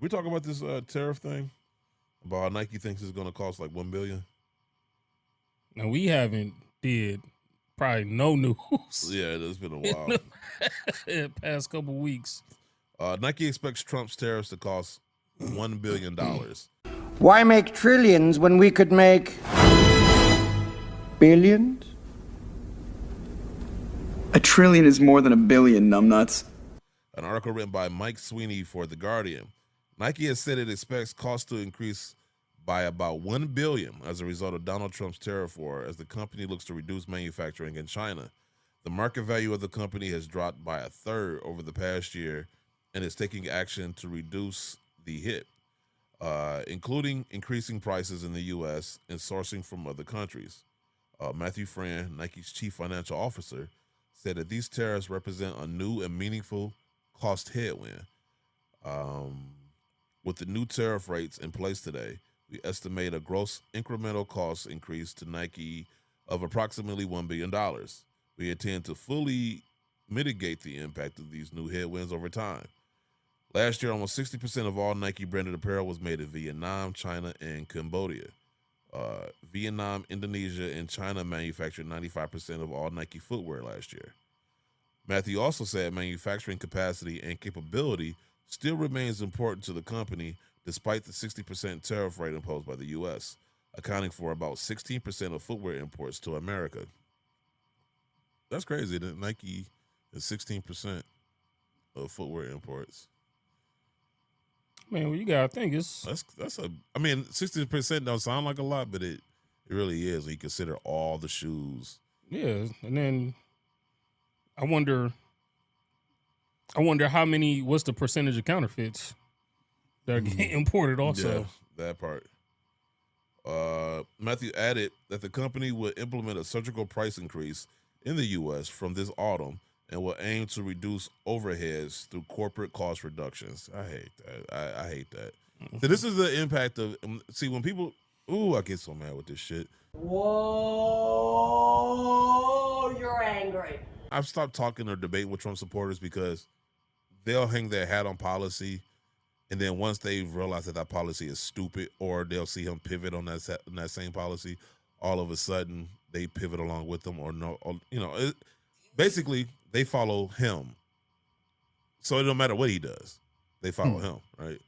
we talk about this tariff thing about how Nike thinks it's going to cost like $1 billion? Now we haven't did probably no news. Yeah, it's been a in while. the past couple weeks. Nike expects Trump's tariffs to cost $1 billion. Why make trillions when we could make billions? A trillion is more than a billion, numbnuts. An article written by Mike Sweeney for The Guardian. Nike has said it expects costs to increase by about $1 billion as a result of Donald Trump's tariff war as the company looks to reduce manufacturing in China. The market value of the company has dropped by a third over the past year and is taking action to reduce the hit, including increasing prices in the U.S. and sourcing from other countries. Matthew Friend, Nike's chief financial officer, said that these tariffs represent a new and meaningful cost headwind. With the new tariff rates in place today, we estimate a gross incremental cost increase to Nike of approximately $1 billion. We intend to fully mitigate the impact of these new headwinds over time. Last year, almost 60% of all Nike branded apparel was made in Vietnam, China, and Cambodia. Vietnam, Indonesia, and China manufactured 95% of all Nike footwear last year. Matthew also said manufacturing capacity and capability still remains important to the company despite the 60% tariff rate imposed by the U.S., accounting for about 16% of footwear imports to America. That's crazy that Nike is 16% of footwear imports. Man, well, you gotta think that's a. I mean, 60% don't sound like a lot, but it really is when you consider all the shoes. Yeah, and then I wonder how many. What's the percentage of counterfeits that are getting imported? Also, yeah, that part. Matthew added that the company would implement a surgical price increase in the U.S. from this autumn and will aim to reduce overheads through corporate cost reductions. I hate that. I hate that. So this is the impact of, see, when people, I get so mad with this shit. Whoa, you're angry. I've stopped talking or debating with Trump supporters because they'll hang their hat on policy, and then once they realize that policy is stupid, or they'll see him pivot on that same policy, all of a sudden they pivot along with them, or no, or, basically they follow him. So it don't matter what he does, they follow him, right?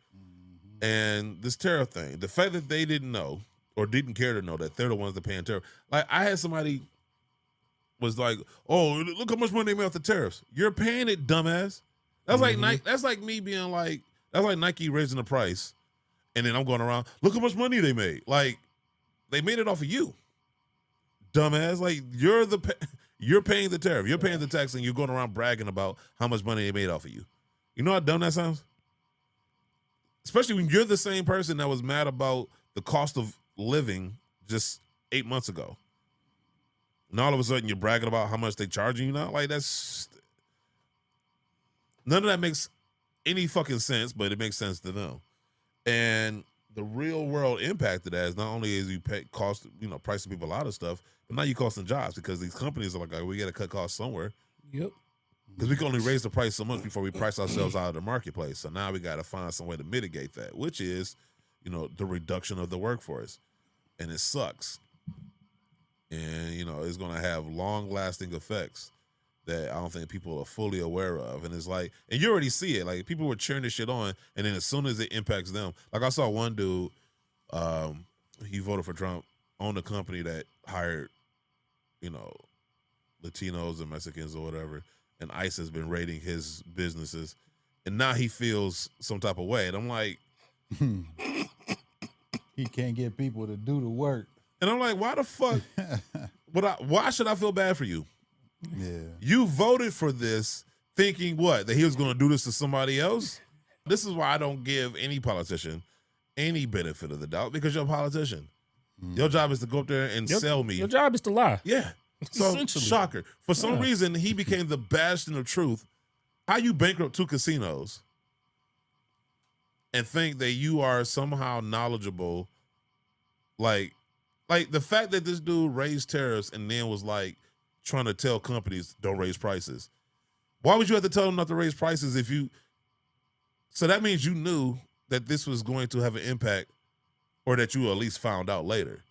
And this tariff thing, the fact that they didn't know or didn't care to know that they're the ones that paying tariff. Like, I had somebody was like, "Oh, look how much money they made off the tariffs. You're paying it, dumbass." That's like Nike. That's like me being like, that's like Nike raising the price, and then I'm going around, look how much money they made. Like, they made it off of you, dumbass. Like, you're paying the tariff, you're paying the tax, and you're going around bragging about how much money they made off of you. You know how dumb that sounds? Especially when you're the same person that was mad about the cost of living just 8 months ago. And all of a sudden you're bragging about how much they charging you now. Like, that's, none of that makes any fucking sense, but it makes sense to them. And the real world impact of that is not only is you pricing people out of stuff, but now you costing jobs because these companies are like, we got to cut costs somewhere. Yep. Because we can only raise the price so much before we price ourselves out of the marketplace. So now we got to find some way to mitigate that, which is, the reduction of the workforce. And it sucks. And, it's going to have long-lasting effects that I don't think people are fully aware of. And it's like, and you already see it. Like, people were cheering this shit on, and then as soon as it impacts them, like I saw one dude, he voted for Trump, owned a company that hired, Latinos and Mexicans or whatever, and ICE has been raiding his businesses, and now he feels some type of way. And I'm like, he can't get people to do the work. And I'm like, why the fuck? Why should I feel bad for you? Yeah. You voted for this thinking what? That he was going to do this to somebody else? This is why I don't give any politician any benefit of the doubt, because you're a politician. Your job is to go up there and sell me. Your job is to lie. Yeah. So, shocker. For some reason, he became the bastion of truth. How you bankrupt 2 casinos and think that you are somehow knowledgeable? Like the fact that this dude raised tariffs and then was like trying to tell companies don't raise prices. Why would you have to tell them not to raise prices if you? So that means you knew that this was going to have an impact, or that you at least found out later.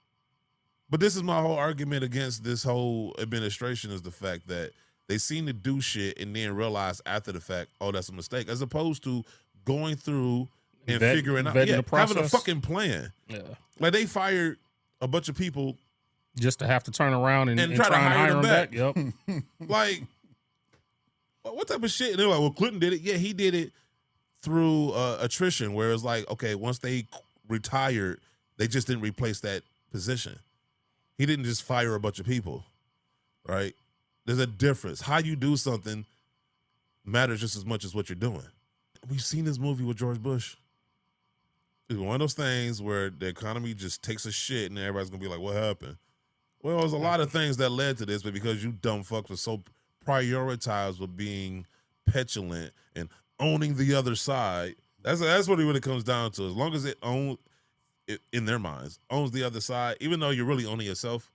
But this is my whole argument against this whole administration, is the fact that they seem to do shit and then realize after the fact, oh, that's a mistake, as opposed to going through and figuring out, having a fucking plan. Yeah. Like they fired a bunch of people just to have to turn around and try to hire them back. Yep. Like, what type of shit? And they're like, well, Clinton did it. Yeah, he did it through attrition, where it's like, okay, once they retired, they just didn't replace that position. He didn't just fire a bunch of people, right? There's a difference. How you do something matters just as much as what you're doing. We've seen this movie with George Bush. It's one of those things where the economy just takes a shit and everybody's going to be like, what happened? Well, there's a lot of things that led to this, but because you dumb fucks were so prioritized with being petulant and owning the other side, that's what it really comes down to. As long as it owns, in their minds, owns the other side, even though you're really owning yourself,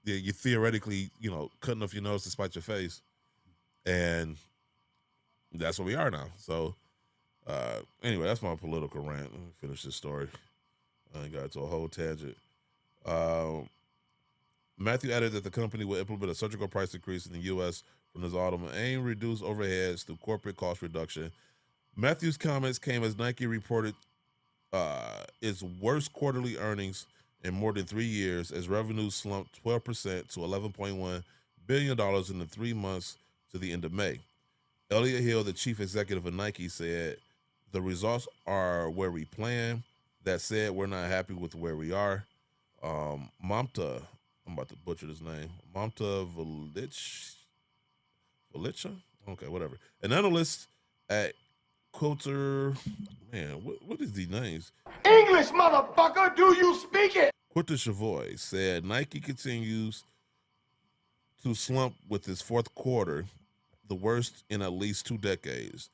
you theoretically, cutting off your nose to spite your face. And that's where we are now. So, anyway, that's my political rant. Let me finish this story. I got into a whole tangent. Matthew added that the company will implement a surgical price increase in the U.S. from this autumn and aim to reduce overheads through corporate cost reduction. Matthew's comments came as Nike reported its worst quarterly earnings in more than 3 years, as revenues slumped 12% to $11.1 billion in the 3 months to the end of May. Elliot Hill, the chief executive of Nike, said, the results are where we plan. That said, we're not happy with where we are. Mamta, I'm about to butcher this name, Mamta Valicha? Okay, whatever. An analyst at Quilter, man, what is these names? English, motherfucker, do you speak it? Quilter Chavoy said Nike continues to slump with its fourth quarter, the worst in at least 2 decades.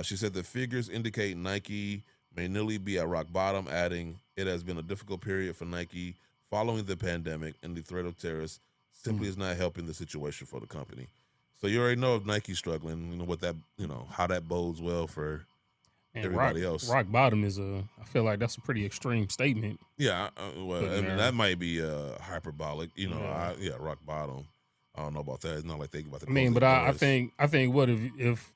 She said the figures indicate Nike may nearly be at rock bottom, adding it has been a difficult period for Nike following the pandemic, and the threat of tariffs simply is not helping the situation for the company. So you already know if Nike's struggling, what that, how that bodes well for everybody else. Rock bottom is I feel like that's a pretty extreme statement. Yeah, that might be hyperbolic. Rock bottom. I don't know about that. It's not like they about to. I mean, but I think what if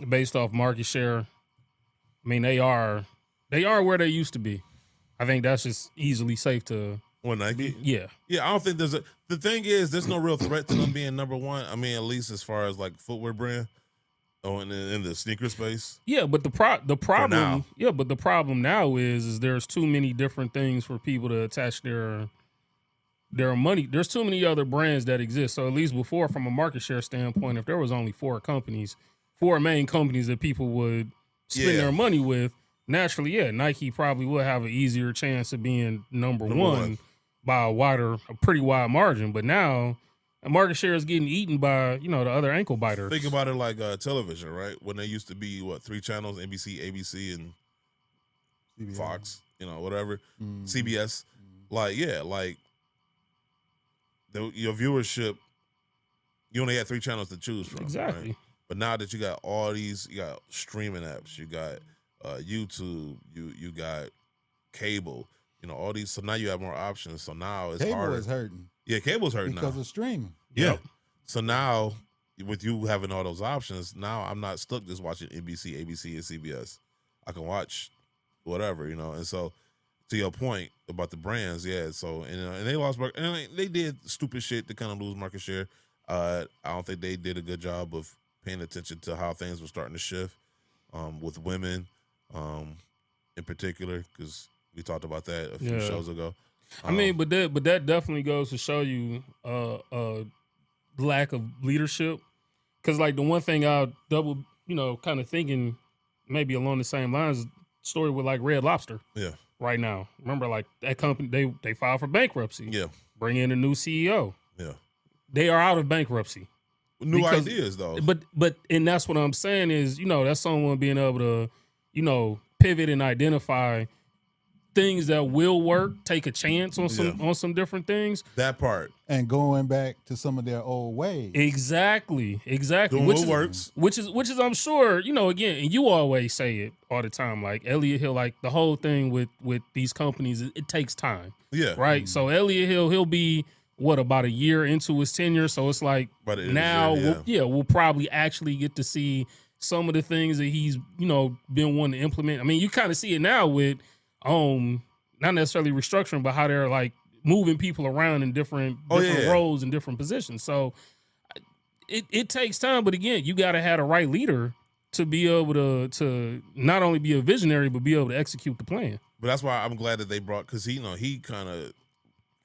based off market share, I mean they are where they used to be. I think that's just easily safe to. When Nike? Yeah. I don't think the thing is, there's no real threat to them being number one. I mean, at least as far as like footwear brand, in the sneaker space. Yeah, but the problem, but the problem now is there's too many different things for people to attach their money. There's too many other brands that exist. So at least before, from a market share standpoint, if there was only 4 main companies that people would spend their money with, naturally, Nike probably would have an easier chance of being number one by a pretty wide margin. But now, the market share is getting eaten by, the other ankle biters. Think about it like television, right? When there used to be, 3 channels, NBC, ABC, and CBS. Fox, whatever, CBS. Your viewership, you only had 3 channels to choose from. Exactly. Right? But now that you got all these, you got streaming apps, you got YouTube, you got cable, all these. So now you have more options. So now it's harder. Cable is hurting. Yeah, cable's hurting because now. of streaming. Yeah. Yep. So now, with you having all those options, now I'm not stuck just watching NBC, ABC, and CBS. I can watch whatever, And so, to your point about the brands, So and they lost market, and they did stupid shit to kind of lose market share. I don't think they did a good job of paying attention to how things were starting to shift with women, in particular, because we talked about that a few shows ago. I mean, but that definitely goes to show you lack of leadership. Because like the one thing I'll double, kind of thinking maybe along the same lines, story with like Red Lobster. Yeah. Right now, remember like that company they filed for bankruptcy. Yeah. Bring in a new CEO. Yeah. They are out of bankruptcy. New ideas though. But and that's what I'm saying is, that's someone being able to, pivot and identify things that will work, take a chance on some different things. That part. And going back to some of their old ways. Exactly. Doing what works. Which is I'm sure, again, and you always say it all the time, like Elliot Hill, like the whole thing with these companies, it takes time. Yeah. Right. So Elliot Hill, he'll be about a year into his tenure. So it's like now we'll probably actually get to see some of the things that he's, been wanting to implement. I mean, you kind of see it now with not necessarily restructuring, but how they're like moving people around in different roles and different positions. So it takes time, but again, you got to have the right leader to be able to not only be a visionary, but be able to execute the plan. But that's why I'm glad that they brought, because he kind of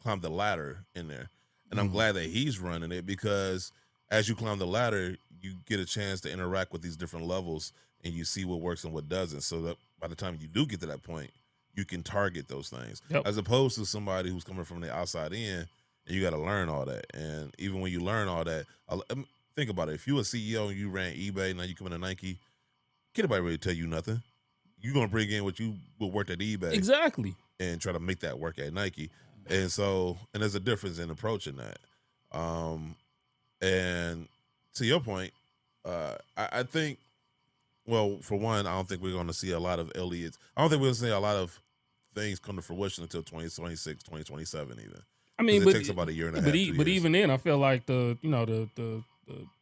climbed the ladder in there, and I'm glad that he's running it, because as you climb the ladder, you get a chance to interact with these different levels, and you see what works and what doesn't. So that by the time you do get to that point, you can target those things, as opposed to somebody who's coming from the outside in, and you got to learn all that. And even when you learn all that, think about it. If you a CEO and you ran eBay, now you come into Nike, can't nobody really tell you nothing. You're gonna bring in what worked at eBay, exactly, and try to make that work at Nike. And so, and there's a difference in approaching that. And to your point, I think, well, for one, I don't think we're going to see a lot of Elliots. I don't think we're going to see a lot of things come to fruition until 2026, 2027 even. I mean, it takes about a year and a half. But even then, I feel like the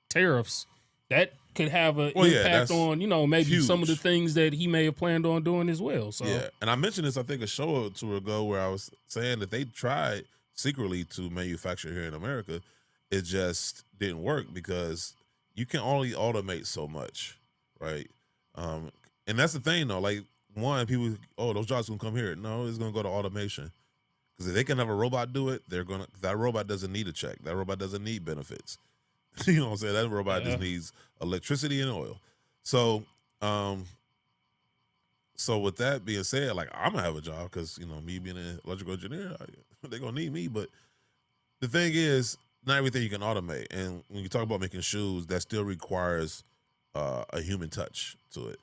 tariffs, that could have an impact on, maybe huge. Some of the things that he may have planned on doing as well. So yeah, and I mentioned this, I think, a show or two ago, where I was saying that they tried secretly to manufacture here in America. It just didn't work, because you can only automate so much, right? And that's the thing, though. Like, one, people, those jobs gonna come here. No, it's gonna go to automation, because if they can have a robot do it, that robot doesn't need a check. That robot doesn't need benefits. You know what I'm saying? That robot just needs electricity and oil. So, so with that being said, like, I'm gonna have a job, because me being an electrical engineer, they're gonna need me. But the thing is, not everything you can automate. And when you talk about making shoes, that still requires a human touch to it.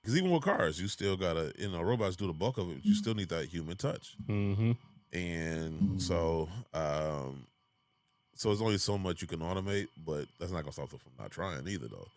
Because even with cars, you still gotta, robots do the bulk of it, but you still need that human touch. Mm-hmm. And so, so it's only so much you can automate, but that's not gonna stop them from not trying either, though.